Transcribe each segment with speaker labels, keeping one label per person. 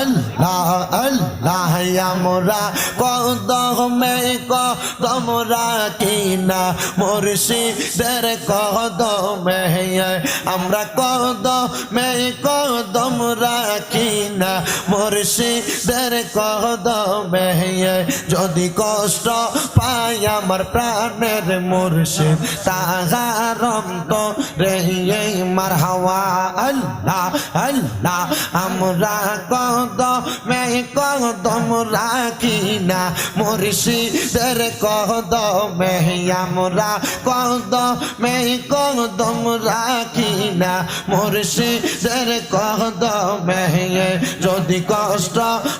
Speaker 1: আল্লাহ আল্লাহ আমরা কদমে কদম রাখি না মুর্শিদের কদমে আমরা কদমে কদম রাখি না মুর্শিদের কদমে যদি কষ্ট পাই আমার প্রাণের মুর্শিদ তাহার অন্তরে মারহাবা আল্লাহ আল্লাহ আমরা কদমে কদম রাখি না মুর্শিদের কদমে আমরা কদমে কদম রাখি না মুর্শিদের কদমে যদি কষ্ট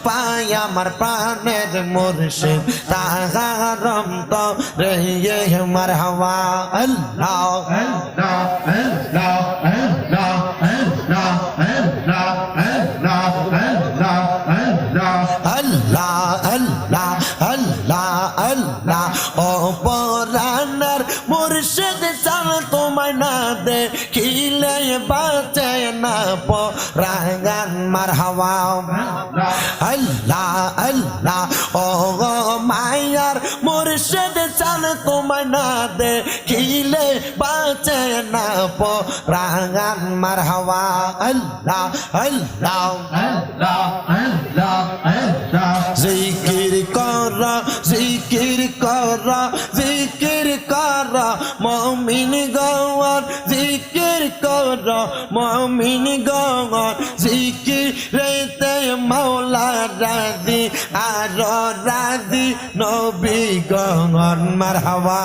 Speaker 1: পাই আমার প্রাণের মুর্শিদ তাহার অন্তরে মারহাবা আল্লাহ আল্লাহ আল্লাহ আল্লাহ আল্লাহ আল্লাহ আল্লাহ আল্লাহ আল্লাহ আল্লাহ আল্লাহ ও পরাণের মুর্শিদ চাল তোমায় না দেখিলে বাঁচে না পরাণ মারহাবা আল্লাহ আল্লাহ ও মায়ার মুর্শিদ চাল তোমায় না দেখিলে বাঁচে না পরাণ মারহাবা আল্লাহ আল্লাহ আল্লাহ আল্লাহ আল্লাহ জিকির কর জিকির কর জিকির কর মুমিন গওয়ার জিকির কর মুমিন গওয়ার জিকিরেতে মাওলা রাজি আর রাজি নবী গওয়ার মারহাবা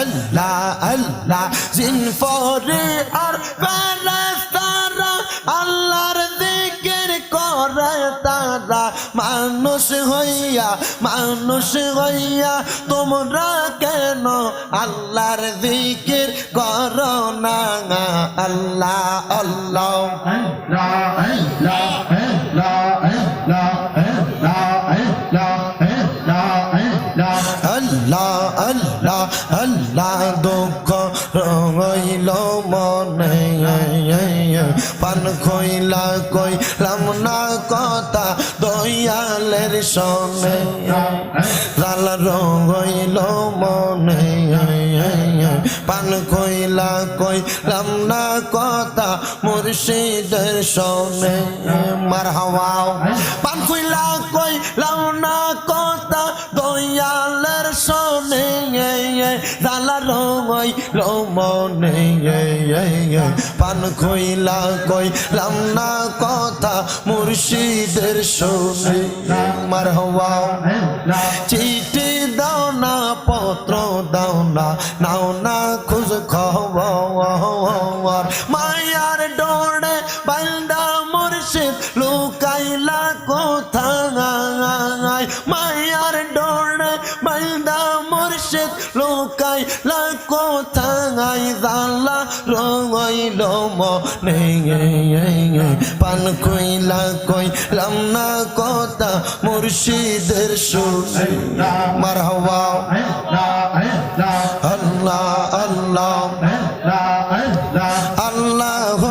Speaker 1: আল্লাহ আল্লাহ জিনফরে আর ফেরেশতারা আল্লাহর জিকির করে তারা মানুষ হইয়া তোমরা কেন আল্লাহর জিকির করো না আল্লাহ আল্লাহ আল্লাহ আল্লাহ আল্লাহ আল্লাহ আল্লাহ আল্লাহ দুঃখ রইল মনে পান খইলা কইলাম না কথা দয়ালের সনে জালা রইল মনে পান খইলা কইলাম না কথা মুর্শিদের সনে মারহাবা পান খইলা কইলাম না কথা দয়ালের সনে জালা রইল মনে পান খইলা কইলাম না কথা মুর্শিদের সনে মারহাবা চিঠি দাও না পত্র দাও না নাও না খোঁজ খবর মায়ার ডোরে বান্দা মুর্শিদ লুকাইলা কোথায় মায়ার ডোরে বান্দা মুর্শিদ লুকাইলা কোথায় জালা রইল মনে পান কইলা কইলাম না কথা মুর্শিদের সুরে মারহাবা আল্লাহ আল্লাহ আল্লাহ আল্লাহ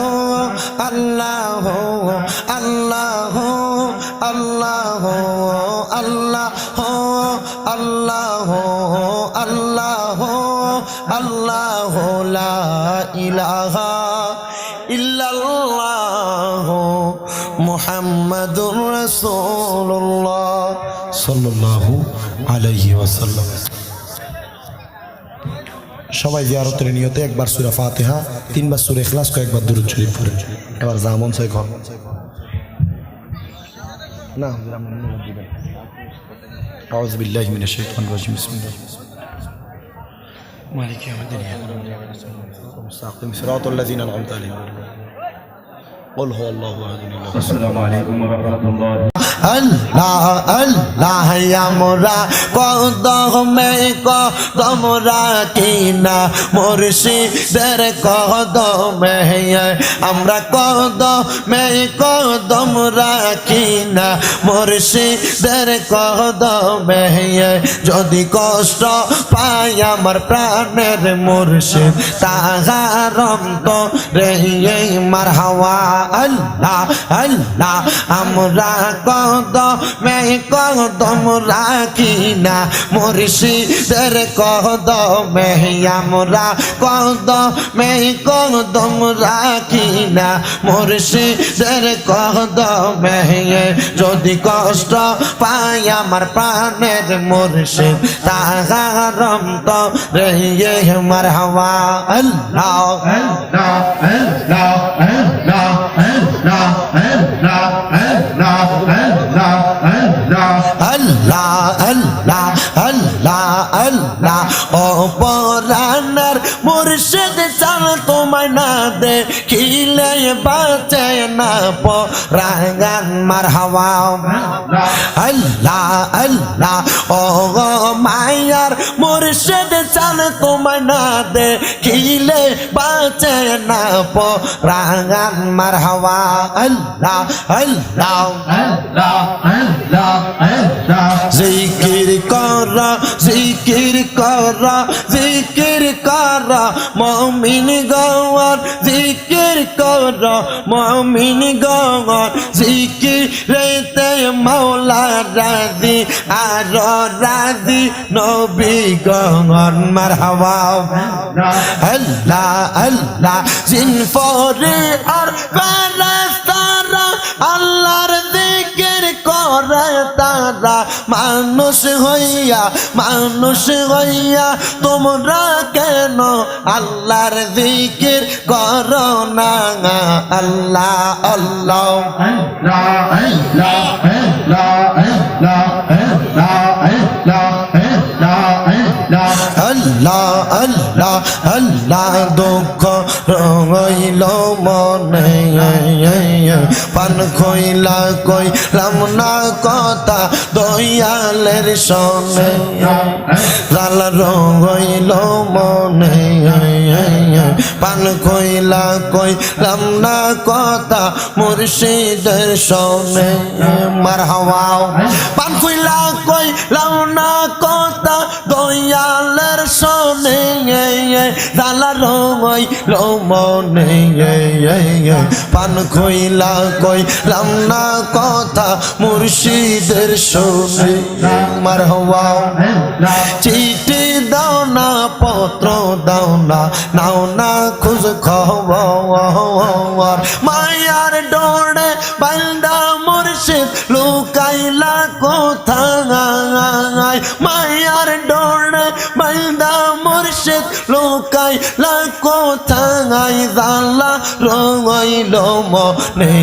Speaker 1: আল্লাহ আল্লাহ আল্লাহ আল্লাহ আল্লাহ আল্লাহ লা ইলাহা ইল্লাল্লাহ মুহাম্মাদুর রাসূলুল্লাহ সাল্লাল্লাহু আলাইহি ওয়াসাল্লাম। সবাই জিয়ারতের নিয়তে একবার সূরা ফাতিহা, তিনবার সূরা ইখলাস, কয়েকবার দুরূদ শরীফ পড়েন। এবার জামন সে ঘর না জামন দিবেন। আউযু বিল্লাহি মিনাশ শাইতানির রাজিম। বিসমিল্লাহ মালিক ইয়াউমিদ্দিন মুস্তাকিম সিরাতাল লাযিনা আন'আমতা আলাইহিম। قل هو الله احد الله. السلام عليكم ورحمه الله. আল্লাহ আল্লাহ আমরা কদমে কদম রাখি না মুর্শিদের কদমে আমরা কদমে কদম রাখি না মুর্শিদের কদমে যদি কষ্ট পাই আমার প্রাণের মুর্শিদ তাহার অন্তরে মারহাবা আল্লাহ আল্লাহ আমরা কদমে কদম রাখি না মুর্শিদের কদমে আমরা কদমে কদম রাখি না মুর্শিদের কদমে যদি কষ্ট পাই আমার প্রাণের মুর্শিদ তাহার অন্তরে মারহাবা আল্লাহ আল্লাহ আল্লাহ আল্লাহ আল্লাহ আল্লাহ আল্লাহ আল্লাহ আল্লাহ আল্লাহ আল্লাহ আল্লাহ ও পরাণের মুর্শিদ চাল তোমায় না দেখিলে বাঁচে না পরাগান মারহাবা আল্লাহ আল্লাহ ও মায়ার মুর্শিদ চাল তোমায় না দেখিলে বাঁচে না পরাগান মারহাবা আল্লাহ আল্লাহ আল্লাহ আল্লাহ আল্লাহ জিকির কর জিকির কর জিকির কর মুমিন গওয়ার জিকির কর মুমিন গওয়ার জিকিরেতে মাওলা রাজি আর রাজি নবী গণ মারহাবা আল্লাহ আল্লাহ জিন ফরে আর ফারাস্তারা আল্লাহর জিকির করে তারা মানুষ হইয়া তোমরা কেন আল্লাহর জিকির করো না আল্লাহ আল্লাহ আল্লাহ আল্লাহ আল্লাহ আল্লাহ আল্লাহ আল্লাহ দুঃখ রইল মনে পান খইলা কইলাম না কথা দয়ালের সনে জাল রইল মনে পান খইলা কইলাম না কথা মুর্শিদের সনে মারহাবা পান খইলা কইলাম না কথা দয়ালের সনে জাল রইল মনে পান খইলা কইলাম না কথা মুর্শিদের সনে মারহাবা চিঠি দাও না পত্র দাও না নাও না খোঁজ খবর মায়ার ডোরে বান্দা মুর্শিদ লুকাইলা কোথায় মায়ার ডোরে বান্দা মুর্শিদ লুকাইলা কোথায় জালা রইল মনে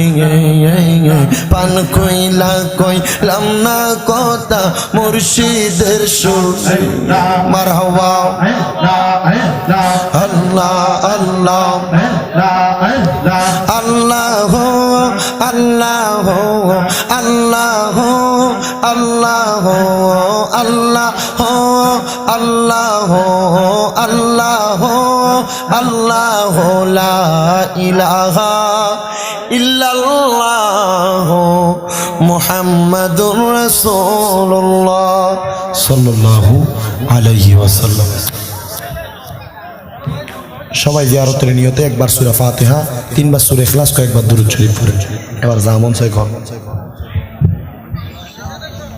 Speaker 1: পান কইলা কইলাম না কথা মুর্শিদের সুরে মারহাবা আল্লাহ আল্লাহ আল্লাহ আল্লাহ আল্লাহ আল্লাহ আল্লাহ আল্লাহ আল্লাহ আল্লাহ লা ইলাহা ইল্লাল্লাহ মুহাম্মাদুর রাসূলুল্লাহ সাল্লাল্লাহু আলাইহি ওয়াসাল্লাম। সবাই জিয়ারতের নিয়তে একবার সূরা ফাতিহা, তিনবার সূরা ইখলাস, কয়েকবার দুরূদ শরীফ পড়েন। এবার জামন সাই ঘর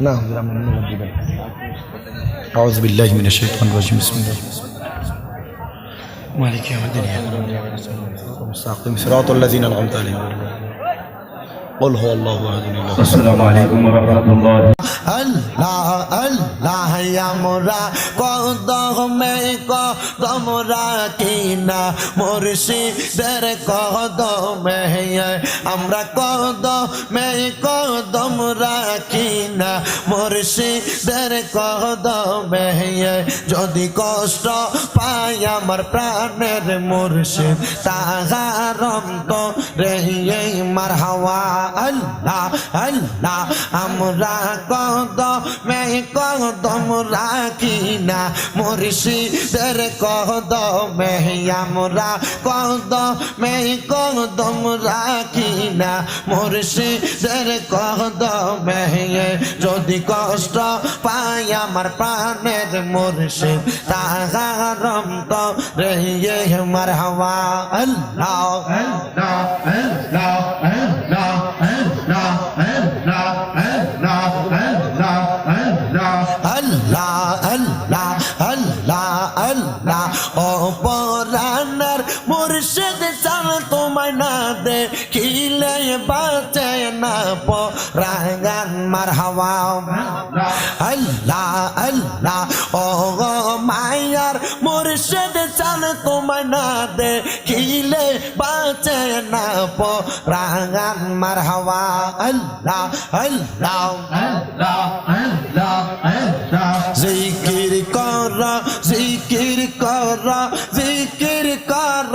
Speaker 1: না দিবেন। আউযু বিল্লাহি মিনাশ শাইতানির রাজিম। বিসমিল্লাহ মালিকি ইয়াউমিদ্দিন। মুস্তাকিম সিরাতাল লাযিনা আন'আমতা আলাইহিম قل هو الله احد الله.
Speaker 2: السلام عليكم ورحمة الله.
Speaker 1: আল্লাহ আল্লাহ আমরা কদমে কদম রাখি না মুর্শিদের কদমে আমরা কদমে কদম
Speaker 3: কদম রাখি না মুর্শিদের কদমে যদি কষ্ট পাই আমার প্রাণের মুর্শিদ তাহার অন্তরে মারহাওয়া আল্লাহ আল্লাহ আমরা কদম রাখি না মুর্শিদের কদমে আমরা কদম রাখি না মুর্শিদের কদমে যদি কষ্ট পাই আমার প্রাণের মুর্শিদ তাহার অন্তরে মারহাওয়া আল্লাহ আল্লাহ আল্লাহ আল্লাহ আল্লাহ আল্লাহ আল্লাহ আল্লাহ আল্লাহ আল্লাহ আল্লাহ ও পরাণের মুর্শিদ চাল তোমায় না দেখিলে বাঁচে না পরাগান মারহাওয়া আল্লাহ আল্লাহ ও মায়ার মুর্শিদ চাল তোমায় না দেখিলে বাঁচে না পরাগান মারহাওয়া আল্লাহ আল্লাহ আল্লাহ আল্লাহ আল্লাহ জিকির কর জিকির কর জিকির কর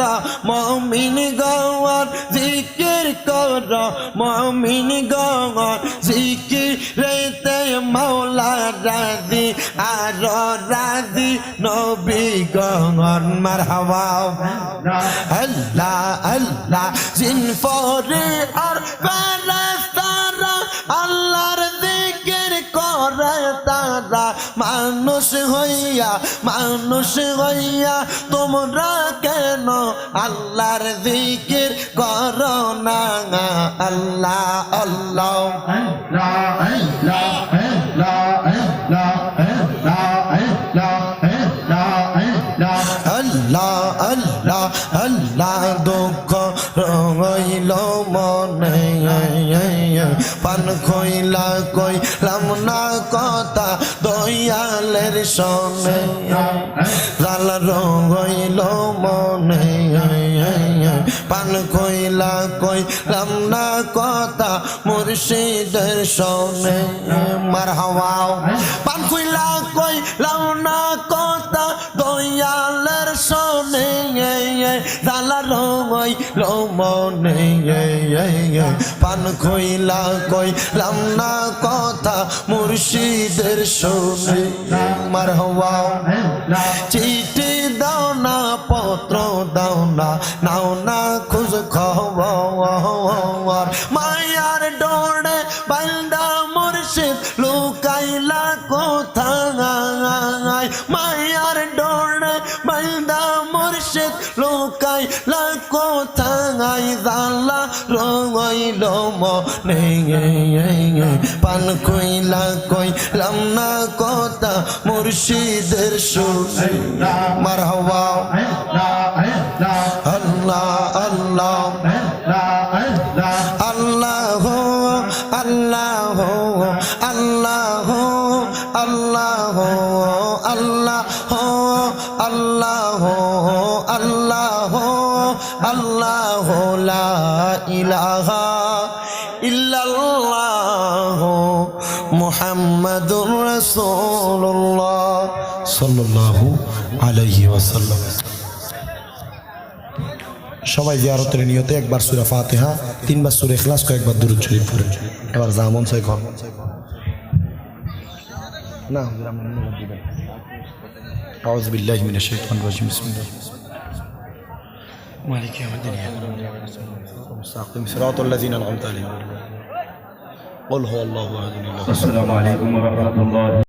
Speaker 3: মুমিন গওয়ার জিকির কর মুমিন গওয়ার জিকিরেতে মাওলা রাজি আর রাজি নবী গওয়ার মারহাবা আল্লাহ আল্লাহ জিনফরে আর ফারাস্তারা আল্লাহর জিকির করে তারা মানুষ হইয়া তোমরা কেন আল্লাহর জিকির করো না আল্লাহ আল্লাহ আল্লাহ আল্লাহ আল্লাহ আল্লাহ আল্লাহ আল্লাহ দুঃখ রইল মনে পান খইলা কইলাম না কথা দয়ালের সনে লাল রইল মনে পান খইলা কইলাম না কথা মুর্শিদের সনে মারহাওয়া পান খইলা কইলাম না কথা দয়ালের সনে লাল রইল মনে পান খইলা কইলাম না কথা মুর্শিদের সনে মারহাওয়া চিঠি দাও না পত্র দাও না নাও না খোঁজ খবর মায়ার ডোরে বান্দা মুর্শিদ লুকাইলা কোথায় মায়ার ডোরে বান্দা মুর্শিদ লুকাইলা কোথায় জালা রইল মনে পান কইলা কইলাম না কথা মুর্শিদের সুরে মারহাবা আল্লাহ আল্লাহ আল্লাহ আল্লাহ আল্লাহ আল্লাহ আল্লাহ আল্লাহ আল্লাহ আল্লাহ লা ইলাহা ইল্লাল্লাহ মুহাম্মাদুর রাসূলুল্লাহ
Speaker 1: সাল্লাল্লাহু আলাইহি ওয়াসাল্লাম। সবাই জিয়ারতের নিয়তে একবার সূরা ফাতিহা, তিনবার সূরা ইখলাস, কয়েকবার দুরূদ শরীফ পড়েন। এবার জামন ছয় ঘর না হুজুর আমরা নিয়ত দিবেন। আউযু বিল্লাহি মিনাশ শাইতানির রাজিম। বিসমিল্লাহ মালিক ইয়াউমিদ্দিন মুস্তাকিম সিরাতাল লাযিনা আন'আমতা আলাইহিম। قل هو الله احد الله.
Speaker 2: السلام عليكم ورحمة الله.